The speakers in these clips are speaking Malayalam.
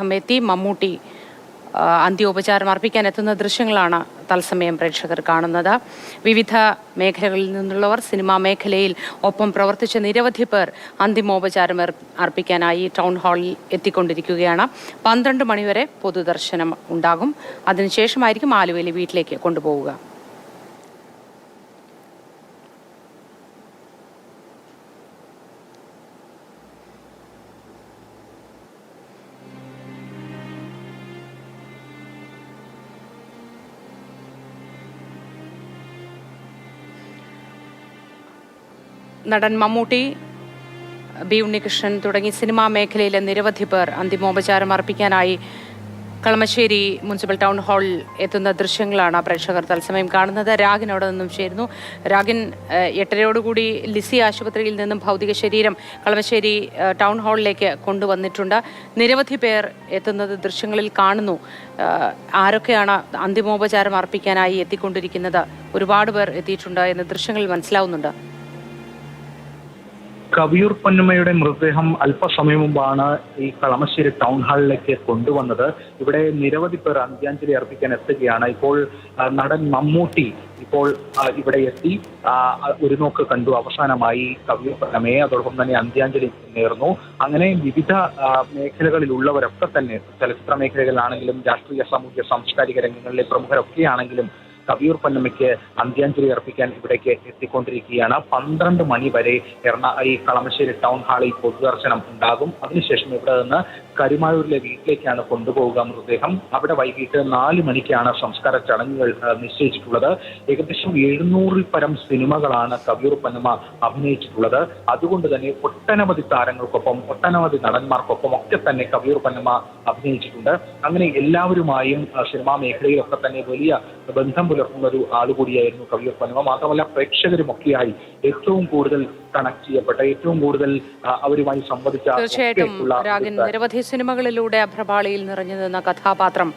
അദ്ദേഹം എത്തി. മമ്മൂട്ടി അന്ത്യോപചാരം അർപ്പിക്കാൻ എത്തുന്ന ദൃശ്യങ്ങളാണ് തത്സമയം പ്രേക്ഷകർ കാണുന്നത്. വിവിധ മേഖലകളിൽ നിന്നുള്ളവർ, സിനിമാ മേഖലയിൽ ഒപ്പം പ്രവർത്തിച്ച നിരവധി പേർ അന്തിമോപചാരം അർപ്പിക്കാനായി ടൗൺ ഹാളിൽ എത്തിക്കൊണ്ടിരിക്കുകയാണ്. 12 മണിവരെ പൊതുദർശനം ഉണ്ടാകും. അതിനുശേഷമായിരിക്കും ആലുവയിലെ വീട്ടിലേക്ക് കൊണ്ടുപോവുക. നടൻ മമ്മൂട്ടി, ബി ഉണ്ണികൃഷ്ണൻ തുടങ്ങി സിനിമാ മേഖലയിലെ നിരവധി പേർ അന്തിമോപചാരം അർപ്പിക്കാനായി കളമശ്ശേരി മുനിസിപ്പൽ ടൗൺ ഹാളിൽ എത്തുന്ന ദൃശ്യങ്ങളാണ് പ്രേക്ഷകർ തത്സമയം കാണുന്നത്. രാഗിൻ അവിടെ നിന്നും ചേരുന്നു. രാഗിൻ, 8:30 ലിസി ആശുപത്രിയിൽ നിന്നും ഭൗതിക ശരീരം കളമശ്ശേരി ടൗൺ ഹാളിലേക്ക് കൊണ്ടുവന്നിട്ടുണ്ട്. നിരവധി പേർ എത്തുന്നത് ദൃശ്യങ്ങളിൽ കാണുന്നു. ആരൊക്കെയാണ് അന്തിമോപചാരം അർപ്പിക്കാനായി എത്തിക്കൊണ്ടിരിക്കുന്നത്? ഒരുപാട് പേർ എത്തിയിട്ടുണ്ട് എന്ന് ദൃശ്യങ്ങളിൽ മനസ്സിലാവുന്നുണ്ട്. കവിയൂർ പൊന്നമ്മയുടെ മൃതദേഹം അല്പസമയം മുമ്പാണ് ഈ കളമശ്ശേരി ടൗൺ ഹാളിലേക്ക് കൊണ്ടുവന്നത്. ഇവിടെ നിരവധി പേർ അന്ത്യാഞ്ജലി അർപ്പിക്കാൻ എത്തുകയാണ്. ഇപ്പോൾ നടൻ മമ്മൂട്ടി ഇപ്പോൾ ഇവിടെ എത്തി ഒരു നോക്ക് കണ്ടു. അവസാനമായി കവിയൂർ പൊന്നമ്മയെ, അതോടൊപ്പം തന്നെ അന്ത്യാഞ്ജലി നേർന്നു. അങ്ങനെ വിവിധ മേഖലകളിലുള്ളവരൊക്കെ തന്നെ, ചലച്ചിത്ര മേഖലകളിലാണെങ്കിലും രാഷ്ട്രീയ, സാമൂഹ്യ, സാംസ്കാരിക രംഗങ്ങളിലെ പ്രമുഖരൊക്കെയാണെങ്കിലും കവിയൂർ പൊന്നമ്മയ്ക്ക് അന്ത്യാഞ്ജലി അർപ്പിക്കാൻ ഇവിടേക്ക് എത്തിക്കൊണ്ടിരിക്കുകയാണ്. 12 മണി വരെ ഈ കളമശ്ശേരി ടൗൺ ഹാളിൽ പൊതുദർശനം ഉണ്ടാകും. അതിനുശേഷം ഇവിടെ നിന്ന് കരുമായൂരിലെ വീട്ടിലേക്കാണ് കൊണ്ടുപോവുക മൃതദേഹം. അവിടെ വൈകിട്ട് 4 മണിക്കാണ് സംസ്കാര ചടങ്ങുകൾ നിശ്ചയിച്ചിട്ടുള്ളത്. ഏകദേശം 700-ൽ പരം സിനിമകളാണ് കവിയൂർ പൊന്നമ്മ അഭിനയിച്ചിട്ടുള്ളത്. അതുകൊണ്ട് തന്നെ ഒട്ടനവധി താരങ്ങൾക്കൊപ്പം, ഒട്ടനവധി നടന്മാർക്കൊപ്പം ഒക്കെ തന്നെ കവിയൂർ പൊന്നമ്മ അഭിനയിച്ചിട്ടുണ്ട്. അങ്ങനെ എല്ലാവരുമായും സിനിമാ മേഖലയിലൊക്കെ തന്നെ വലിയ ബന്ധം പുലർത്തുന്ന ഒരു ആളുകൂടിയായിരുന്നു കവിയൂർ പൊന്നമ്മ. മാത്രമല്ല പ്രേക്ഷകരുമൊക്കെയായി ഏറ്റവും കൂടുതൽ കണക്ട് ചെയ്യപ്പെട്ട, ഏറ്റവും കൂടുതൽ അവരുമായി സംവദിച്ച, തീർച്ചയായിട്ടും രാഗിൻ, നിരവധി സിനിമകളിലൂടെ അഭ്രപാളിയിൽ നിറഞ്ഞു നിന്ന കഥാപാത്രം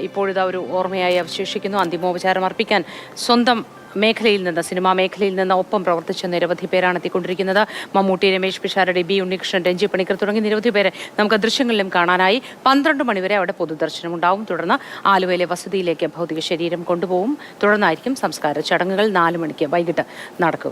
ഇപ്പോഴിതാ ഒരു ഓർമ്മയായി അവശേഷിക്കുന്നു. അന്തിമോപചാരം അർപ്പിക്കാൻ സ്വന്തം മേഖലയിൽ നിന്ന്, സിനിമാ മേഖലയിൽ നിന്ന് ഒപ്പം പ്രവർത്തിച്ച നിരവധി പേരാണ് എത്തിക്കൊണ്ടിരിക്കുന്നത്. മമ്മൂട്ടി, രമേശ് പിഷാരടി, ബി ഉണ്ണികൃഷ്ണൻ, രഞ്ജി പണിക്കർ തുടങ്ങി നിരവധി പേരെ നമുക്ക് ദൃശ്യങ്ങളിലും കാണാനായി. 12 മണിവരെ അവിടെ പൊതുദർശനം ഉണ്ടാവും. തുടർന്ന് ആലുവയിലെ വസതിയിലേക്ക് ഭൗതിക ശരീരം കൊണ്ടുപോകും. തുടർന്നായിരിക്കും സംസ്കാര ചടങ്ങുകൾ 4 മണിക്ക് വൈകിട്ട് നടക്കുക.